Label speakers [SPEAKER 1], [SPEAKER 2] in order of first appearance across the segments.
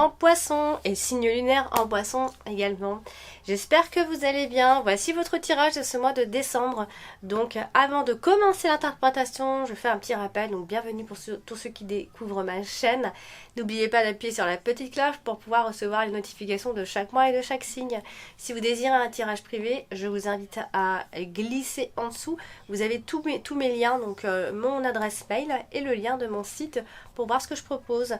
[SPEAKER 1] en Poisson et signe lunaire en Poisson également. J'espère que vous allez bien. Voici votre tirage de ce mois de décembre. Donc avant de commencer l'interprétation, je fais un petit rappel. Donc bienvenue pour tous ceux qui découvrent ma chaîne. N'oubliez pas d'appuyer sur la petite cloche pour pouvoir recevoir les notifications de chaque mois et de chaque signe. Si vous désirez un tirage privé, je vous invite à glisser en dessous. Vous avez tous mes liens, donc mon adresse mail et le lien de mon site pour voir ce que je propose.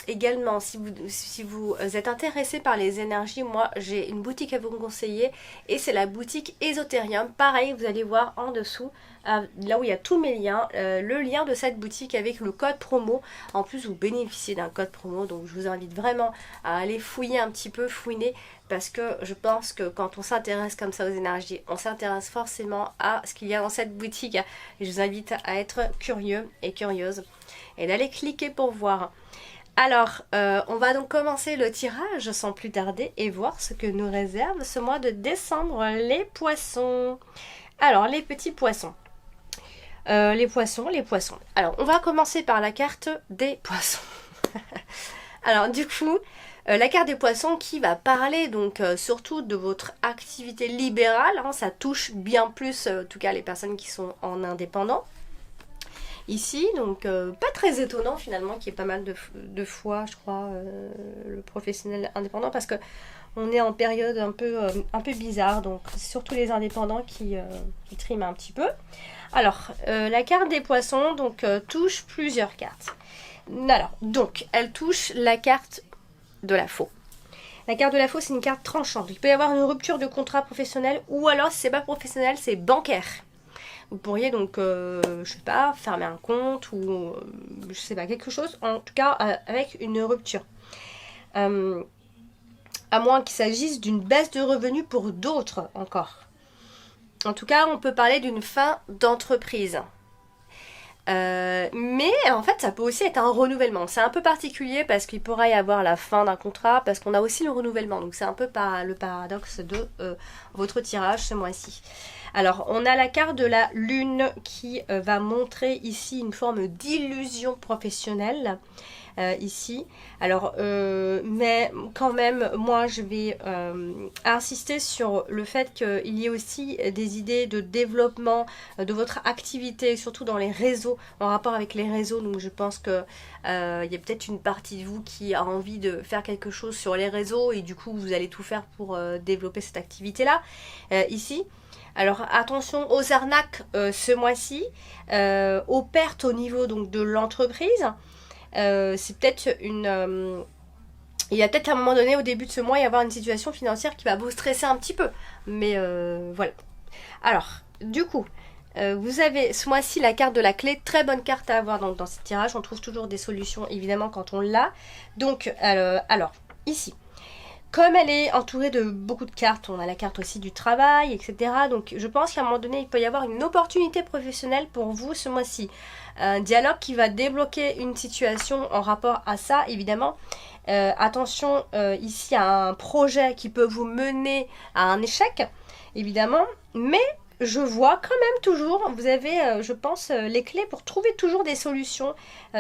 [SPEAKER 1] Également, si vous êtes intéressé par les énergies, moi j'ai une boutique à vous conseiller et c'est la boutique Ésotérium. Pareil, vous allez voir en dessous, là où il y a tous mes liens, le lien de cette boutique avec le code promo. En plus, vous bénéficiez d'un code promo, donc je vous invite vraiment à aller fouiller un petit peu, fouiner, parce que je pense que quand on s'intéresse comme ça aux énergies, on s'intéresse forcément à ce qu'il y a dans cette boutique. Et je vous invite à être curieux et curieuse et d'aller cliquer pour voir. Alors, on va donc commencer le tirage sans plus tarder et voir ce que nous réserve ce mois de décembre les poissons. Alors, les petits poissons. Les poissons. Alors, on va commencer par la carte des poissons. Alors, du coup, la carte des poissons qui va parler donc surtout de votre activité libérale. Hein, ça touche bien plus, en tout cas, les personnes qui sont en indépendant. Ici, donc pas très étonnant finalement qu'il y ait pas mal de fois, je crois, le professionnel indépendant, parce que on est en période un peu bizarre, donc c'est surtout les indépendants qui triment un petit peu. Alors, la carte des poissons donc touche plusieurs cartes. Alors, donc, elle touche la carte de la faux. La carte de la faux, c'est une carte tranchante. Il peut y avoir une rupture de contrat professionnel, ou alors si c'est pas professionnel, c'est bancaire. Vous pourriez donc, je sais pas, fermer un compte ou je sais pas, quelque chose, en tout cas avec une rupture. À moins qu'il s'agisse d'une baisse de revenus pour d'autres encore. En tout cas, on peut parler d'une fin d'entreprise. Mais en fait, ça peut aussi être un renouvellement. C'est un peu particulier parce qu'il pourrait y avoir la fin d'un contrat, parce qu'on a aussi le renouvellement. Donc c'est un peu le paradoxe de votre tirage ce mois-ci. Alors, on a la carte de la lune qui va montrer ici une forme d'illusion professionnelle. Ici. Alors, mais quand même, moi, je vais insister sur le fait qu'il y ait aussi des idées de développement de votre activité, surtout dans les réseaux, en rapport avec les réseaux. Donc, je pense que il y a peut-être une partie de vous qui a envie de faire quelque chose sur les réseaux et du coup, vous allez tout faire pour développer cette activité-là. Ici. Alors attention aux arnaques ce mois-ci, aux pertes au niveau donc de l'entreprise. C'est peut-être une... il y a peut-être à un moment donné au début de ce mois y avoir une situation financière qui va vous stresser un petit peu. Mais voilà. Alors, du coup, vous avez ce mois-ci la carte de la clé. Très bonne carte à avoir dans ce tirage. On trouve toujours des solutions évidemment quand on l'a. Donc, alors, ici. Comme elle est entourée de beaucoup de cartes, on a la carte aussi du travail, etc. Donc je pense qu'à un moment donné, il peut y avoir une opportunité professionnelle pour vous ce mois-ci. Un dialogue qui va débloquer une situation en rapport à ça, évidemment. Attention ici à un projet qui peut vous mener à un échec, évidemment. Mais je vois quand même toujours, vous avez, je pense, les clés pour trouver toujours des solutions,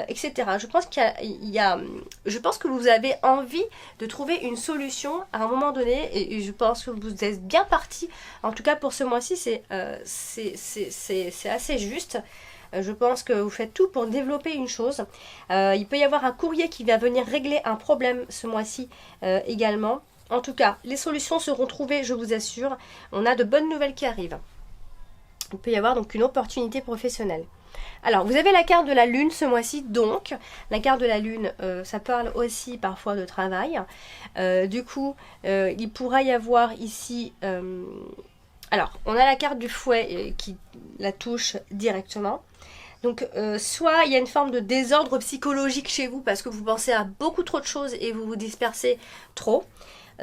[SPEAKER 1] etc. Je pense je pense que vous avez envie de trouver une solution à un moment donné, et je pense que vous êtes bien parti. En tout cas, pour ce mois-ci, c'est assez juste. Je pense que vous faites tout pour développer une chose. Il peut y avoir un courrier qui va venir régler un problème ce mois-ci également. En tout cas, les solutions seront trouvées, je vous assure. On a de bonnes nouvelles qui arrivent. Il peut y avoir donc une opportunité professionnelle. Alors, vous avez la carte de la lune ce mois-ci. Donc, la carte de la lune, ça parle aussi parfois de travail. Du coup, il pourra y avoir ici... alors, on a la carte du fouet qui la touche directement. Donc, soit il y a une forme de désordre psychologique chez vous parce que vous pensez à beaucoup trop de choses et vous vous dispersez trop.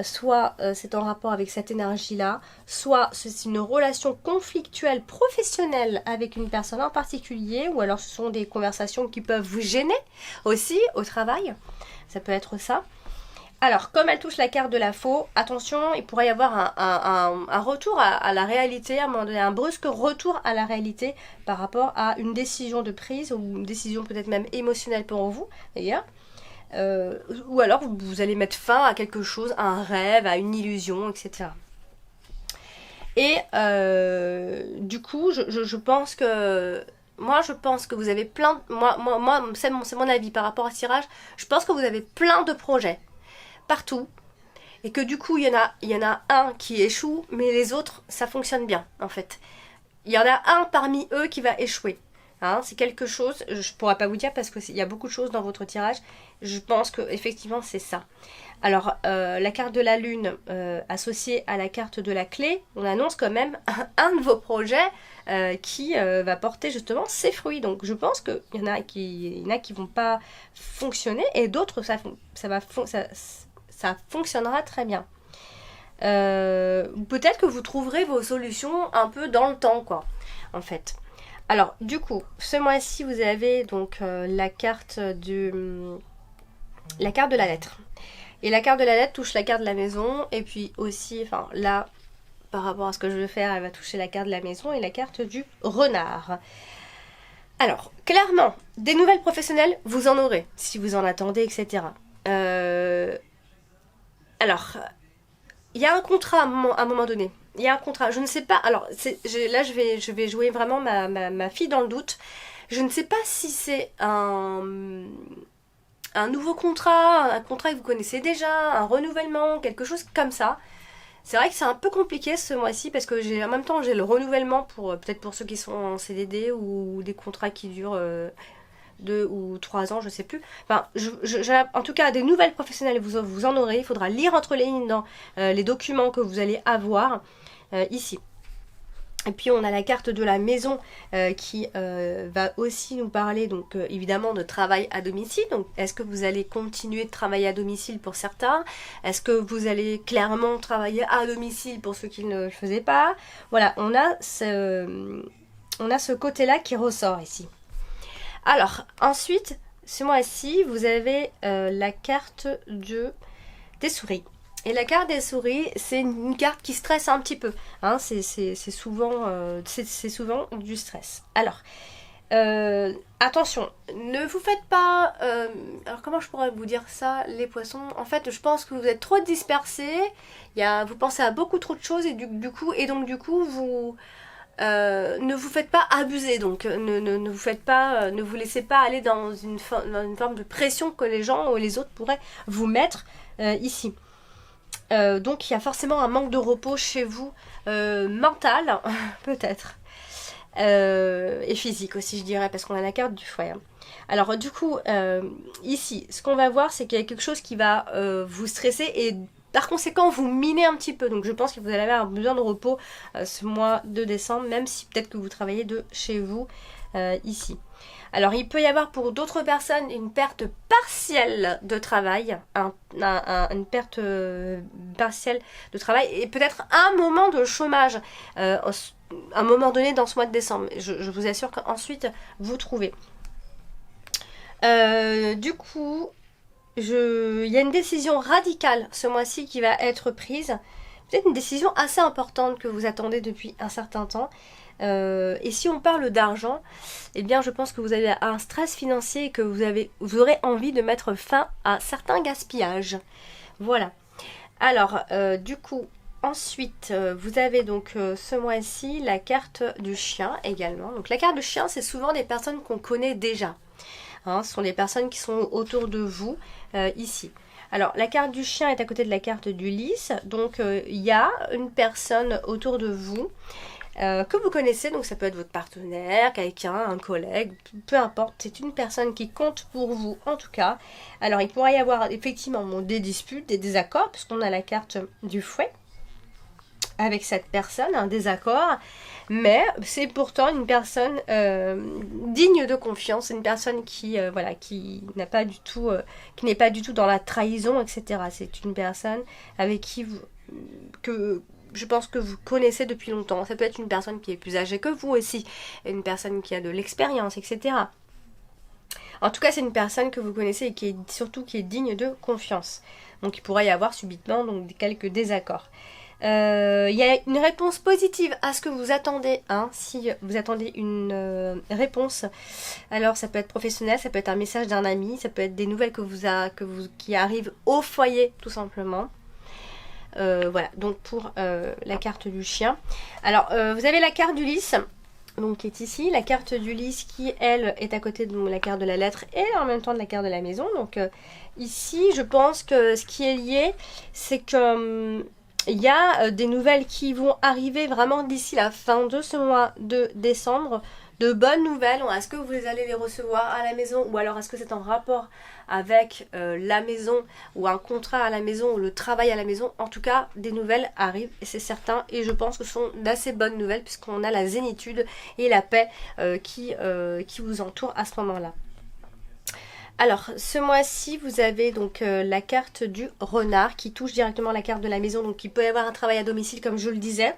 [SPEAKER 1] Soit c'est en rapport avec cette énergie-là, soit c'est une relation conflictuelle professionnelle avec une personne en particulier, ou alors ce sont des conversations qui peuvent vous gêner aussi au travail. Ça peut être ça. Alors, comme elle touche la carte de la faux, attention, il pourrait y avoir un retour à la réalité, à un moment donné, un brusque retour à la réalité par rapport à une décision de prise, ou une décision peut-être même émotionnelle pour vous, d'ailleurs. ou alors vous allez mettre fin à quelque chose, à un rêve, à une illusion, etc. Et du coup, je pense que... Moi, je pense que vous avez plein... Moi c'est mon avis par rapport à ce tirage. Je pense que vous avez plein de projets partout. Et que du coup, il y en a un qui échoue, mais les autres, ça fonctionne bien, en fait. Il y en a un parmi eux qui va échouer. Hein, c'est quelque chose, je ne pourrais pas vous dire parce qu'il y a beaucoup de choses dans votre tirage. Je pense que effectivement c'est ça. Alors, la carte de la lune associée à la carte de la clé, on annonce quand même un de vos projets qui va porter justement ses fruits. Donc, je pense qu'il y en a qui vont pas fonctionner et d'autres, ça fonctionnera très bien. Peut-être que vous trouverez vos solutions un peu dans le temps, quoi, en fait. Alors, du coup, ce mois-ci, vous avez donc la carte de la lettre. Et la carte de la lettre touche la carte de la maison. Et puis aussi, enfin là, par rapport à ce que je veux faire, elle va toucher la carte de la maison et la carte du renard. Alors, clairement, des nouvelles professionnelles, vous en aurez, si vous en attendez, etc. Alors, il y a un contrat à un moment donné. Il y a un contrat, je ne sais pas, alors là je vais jouer vraiment ma fille dans le doute. Je ne sais pas si c'est un nouveau contrat, un contrat que vous connaissez déjà, un renouvellement, quelque chose comme ça. C'est vrai que c'est un peu compliqué ce mois-ci parce que en même temps j'ai le renouvellement peut-être pour ceux qui sont en CDD ou des contrats qui durent 2 ou 3 ans, je sais plus. Enfin, en tout cas, des nouvelles professionnelles, vous en aurez. Il faudra lire entre les lignes dans les documents que vous allez avoir ici. Et puis on a la carte de la maison qui va aussi nous parler donc évidemment de travail à domicile. Donc est-ce que vous allez continuer de travailler à domicile pour certains? Est-ce que vous allez clairement travailler à domicile pour ceux qui ne le faisaient pas? Voilà, on a ce côté-là qui ressort ici. Alors ensuite, ce mois-ci, vous avez la carte des souris. Et la carte des souris, c'est une carte qui stresse un petit peu. Hein, c'est souvent du stress. Alors, attention, ne vous faites pas... alors comment je pourrais vous dire ça, les poissons? En fait, je pense que vous êtes trop dispersés. Vous pensez à beaucoup trop de choses et du coup, vous... ne vous faites pas abuser, donc ne vous laissez pas aller dans une forme de pression que les gens ou les autres pourraient vous mettre ici. Donc il y a forcément un manque de repos chez vous, mental peut-être, et physique aussi je dirais, parce qu'on a la carte du foie. Alors du coup, ici, ce qu'on va voir, c'est qu'il y a quelque chose qui va vous stresser et par conséquent vous minez un petit peu. Donc je pense que vous allez avoir besoin de repos ce mois de décembre, même si peut-être que vous travaillez de chez vous ici. Alors il peut y avoir pour d'autres personnes une perte partielle de travail, une perte partielle de travail et peut-être un moment de chômage à un moment donné dans ce mois de décembre. Je vous assure qu'ensuite vous trouvez. Du coup, il y a une décision radicale ce mois-ci qui va être prise. Peut-être une décision assez importante que vous attendez depuis un certain temps. Et si on parle d'argent, eh bien je pense que vous avez un stress financier et que vous aurez envie de mettre fin à certains gaspillages. Voilà. Alors, du coup, ensuite, vous avez donc ce mois-ci la carte du chien également. Donc la carte du chien, c'est souvent des personnes qu'on connaît déjà. Hein, ce sont des personnes qui sont autour de vous ici. Alors, la carte du chien est à côté de la carte du lys. Donc, il y a une personne autour de vous que vous connaissez. Donc, ça peut être votre partenaire, quelqu'un, un collègue, peu importe. C'est une personne qui compte pour vous, en tout cas. Alors, il pourrait y avoir effectivement des disputes, des désaccords, puisqu'on a la carte du fouet avec cette personne, un désaccord. Mais c'est pourtant une personne digne de confiance, une personne qui n'a pas du tout, qui n'est pas du tout dans la trahison, etc. C'est une personne avec qui que je pense que vous connaissez depuis longtemps. Ça peut être une personne qui est plus âgée que vous aussi, une personne qui a de l'expérience, etc. En tout cas, c'est une personne que vous connaissez et qui est digne de confiance. Donc il pourrait y avoir subitement quelques désaccords. Il y a une réponse positive à ce que vous attendez, hein, si vous attendez une réponse. Alors ça peut être professionnel, ça peut être un message d'un ami, ça peut être des nouvelles qui arrivent au foyer tout simplement. Voilà, donc pour la carte du chien. Alors vous avez la carte du lys, donc qui est ici, la carte du lys qui elle est à côté de la carte de la lettre et en même temps de la carte de la maison. Donc ici je pense que ce qui est lié, c'est que il y a des nouvelles qui vont arriver vraiment d'ici la fin de ce mois de décembre. De bonnes nouvelles, est-ce que vous allez les recevoir à la maison ou alors est-ce que c'est en rapport avec la maison ou un contrat à la maison ou le travail à la maison? En tout cas, des nouvelles arrivent et c'est certain et je pense que ce sont d'assez bonnes nouvelles puisqu'on a la zénitude et la paix qui vous entoure à ce moment-là. Alors, ce mois-ci, vous avez donc la carte du renard qui touche directement la carte de la maison. Donc, il peut y avoir un travail à domicile, comme je le disais.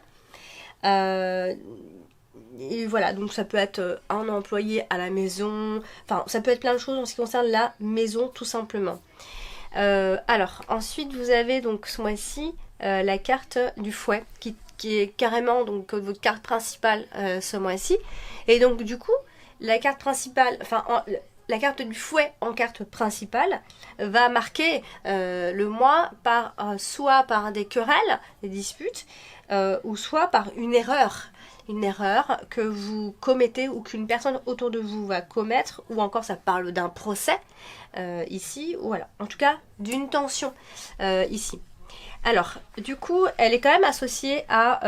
[SPEAKER 1] Et voilà, donc ça peut être un employé à la maison. Enfin, ça peut être plein de choses en ce qui concerne la maison, tout simplement. Alors, ensuite, vous avez donc ce mois-ci la carte du fouet qui est carrément donc votre carte principale ce mois-ci. Et donc, du coup, la carte principale... La carte du fouet en carte principale va marquer le mois soit par des querelles, des disputes, ou soit par une erreur que vous commettez ou qu'une personne autour de vous va commettre, ou encore ça parle d'un procès ici, ou voilà, en tout cas d'une tension ici. Alors, du coup, elle est quand même associée à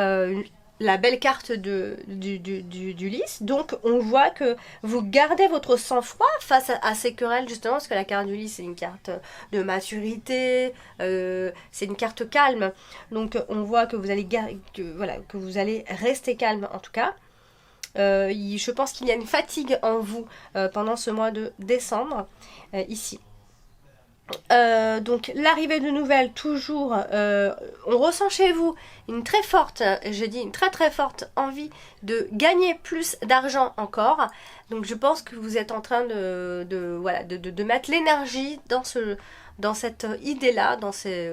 [SPEAKER 1] la belle carte du lys. Donc on voit que vous gardez votre sang-froid face à ces querelles, justement parce que la carte du lys c'est une carte de maturité, c'est une carte calme. Donc on voit que vous allez que vous allez rester calme en tout cas. Je pense qu'il y a une fatigue en vous pendant ce mois de décembre ici. Donc l'arrivée de nouvelles toujours, on ressent chez vous une très forte, une très très forte envie de gagner plus d'argent encore. Donc je pense que vous êtes en train de mettre l'énergie dans cette idée-là,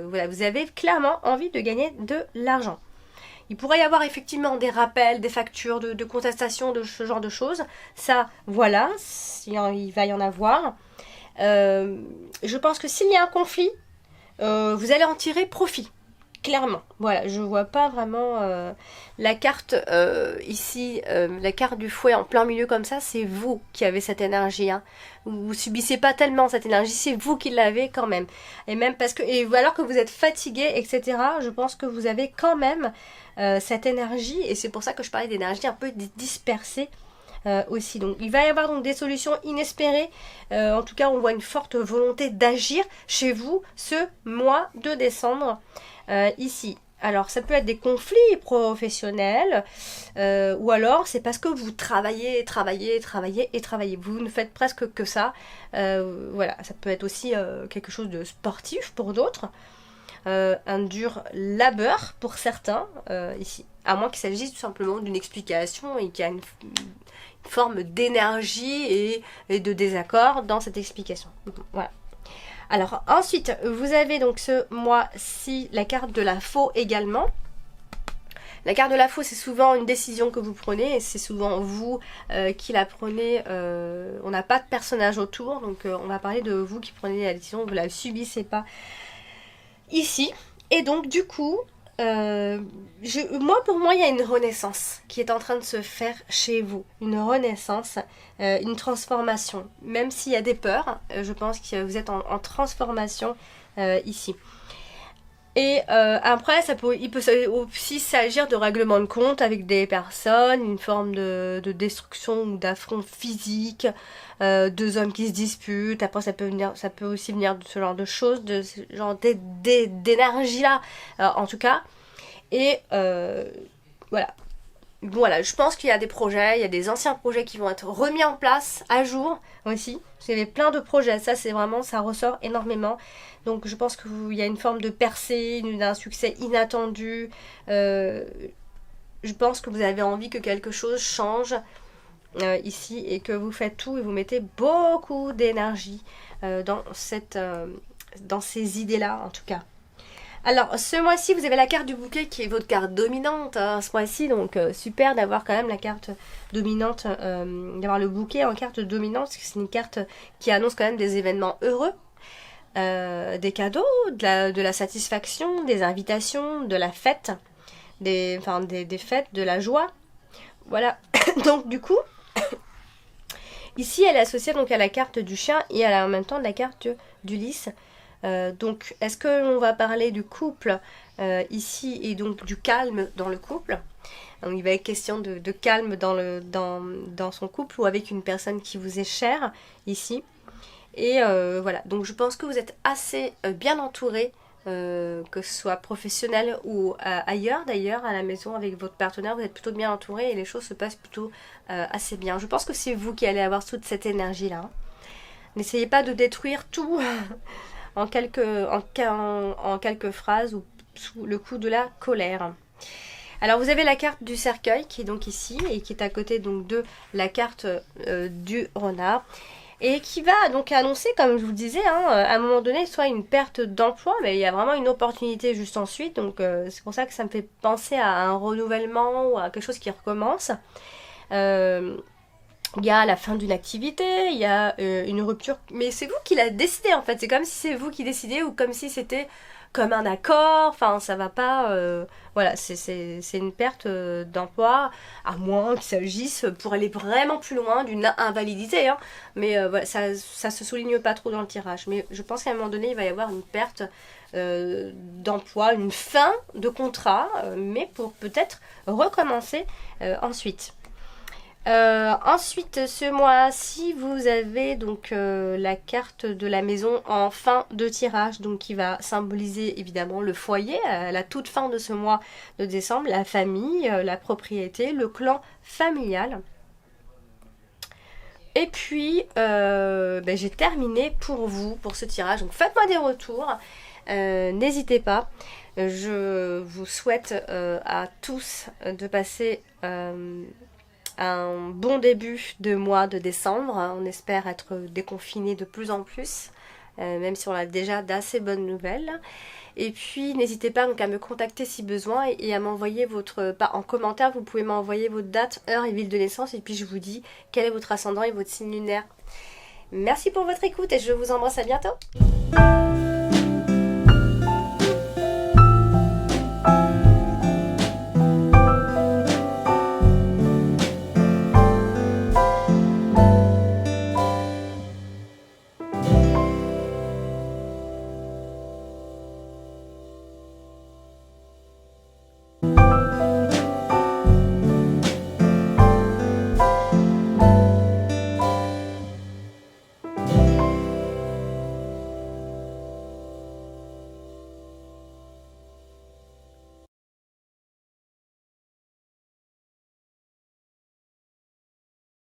[SPEAKER 1] voilà, vous avez clairement envie de gagner de l'argent. Il pourrait y avoir effectivement des rappels, des factures, de contestation, de ce genre de choses. Ça, voilà, il va y en avoir. Je pense que s'il y a un conflit, vous allez en tirer profit. Clairement. Voilà, je vois pas vraiment la carte ici, la carte du fouet en plein milieu comme ça, c'est vous qui avez cette énergie. Hein. Vous subissez pas tellement cette énergie, c'est vous qui l'avez quand même. Et même parce que, alors que vous êtes fatigué, etc., je pense que vous avez quand même cette énergie, et c'est pour ça que je parlais d'énergie un peu dispersée. Aussi. Donc il va y avoir donc des solutions inespérées. En tout cas, on voit une forte volonté d'agir chez vous ce mois de décembre ici. Alors ça peut être des conflits professionnels ou alors c'est parce que vous travaillez. Vous ne faites presque que ça. Voilà, ça peut être aussi quelque chose de sportif pour d'autres. Un dur labeur pour certains ici. À moins qu'il s'agisse tout simplement d'une explication et qu'il y a une forme d'énergie et de désaccord dans cette explication. Voilà. Alors ensuite, vous avez donc ce mois-ci la carte de la faux également. La carte de la faux, c'est souvent une décision que vous prenez et c'est souvent vous qui la prenez. On n'a pas de personnage autour, donc on va parler de vous qui prenez la décision, vous ne la subissez pas ici. Et donc du coup, pour moi, il y a une renaissance qui est en train de se faire chez vous. Une renaissance, une transformation. Même s'il y a des peurs, je pense que vous êtes en transformation ici. Et après, il peut aussi s'agir de règlement de compte avec des personnes, une forme de destruction ou d'affront physique, deux hommes qui se disputent. Après, ça peut aussi venir de ce genre de choses, de ce genre d'énergie-là, en tout cas. Et voilà. Voilà, je pense qu'il y a des projets, il y a des anciens projets qui vont être remis en place à jour aussi. Il y avait plein de projets, ça ressort énormément. Donc je pense qu'il y a une forme de percée, d'un succès inattendu. Je pense que vous avez envie que quelque chose change ici et que vous faites tout et vous mettez beaucoup d'énergie dans ces idées-là en tout cas. Alors, ce mois-ci, vous avez la carte du bouquet qui est votre carte dominante hein, ce mois-ci. Donc, super d'avoir quand même la carte dominante, d'avoir le bouquet en carte dominante. Parce que c'est une carte qui annonce quand même des événements heureux, des cadeaux, de la satisfaction, des invitations, de la fête, des fêtes, de la joie. Voilà. Donc, du coup, ici, elle est associée donc à la carte du chien et en même temps de la carte d'Ulysse. Donc, est-ce qu'on va parler du couple ici et donc du calme dans le couple? Donc, il va être question de calme dans son couple ou avec une personne qui vous est chère ici. Et voilà, donc je pense que vous êtes assez bien entouré, que ce soit professionnel ou ailleurs d'ailleurs, à la maison avec votre partenaire, vous êtes plutôt bien entouré et les choses se passent plutôt assez bien. Je pense que c'est vous qui allez avoir toute cette énergie-là. Hein. N'essayez pas de détruire tout en quelques phrases ou sous le coup de la colère. Alors vous avez la carte du cercueil qui est donc ici et qui est à côté donc de la carte du renard et qui va donc annoncer, comme je vous le disais, hein, à un moment donné soit une perte d'emploi, mais il y a vraiment une opportunité juste ensuite, donc c'est pour ça que ça me fait penser à un renouvellement ou à quelque chose qui recommence. Il y a la fin d'une activité, il y a une rupture, mais c'est vous qui la décidez en fait, c'est comme si c'est vous qui décidez ou comme si c'était comme un accord, enfin ça va pas, voilà, c'est une perte d'emploi, à moins qu'il s'agisse pour aller vraiment plus loin d'une invalidité, hein. Mais voilà, ça se souligne pas trop dans le tirage, mais je pense qu'à un moment donné il va y avoir une perte d'emploi, une fin de contrat, mais pour peut-être recommencer ensuite. Ensuite, ce mois-ci, vous avez donc la carte de la maison en fin de tirage, donc qui va symboliser évidemment le foyer à la toute fin de ce mois de décembre, la famille, la propriété, le clan familial. Et puis, j'ai terminé pour vous, pour ce tirage, donc faites-moi des retours, n'hésitez pas. Je vous souhaite à tous de passer un bon début de mois de décembre. On espère être déconfinés de plus en plus, même si on a déjà d'assez bonnes nouvelles. Et puis n'hésitez pas donc à me contacter si besoin et à m'envoyer en commentaire, vous pouvez m'envoyer votre date, heure et ville de naissance et puis je vous dis quel est votre ascendant et votre signe lunaire. Merci pour votre écoute et je vous embrasse, à bientôt.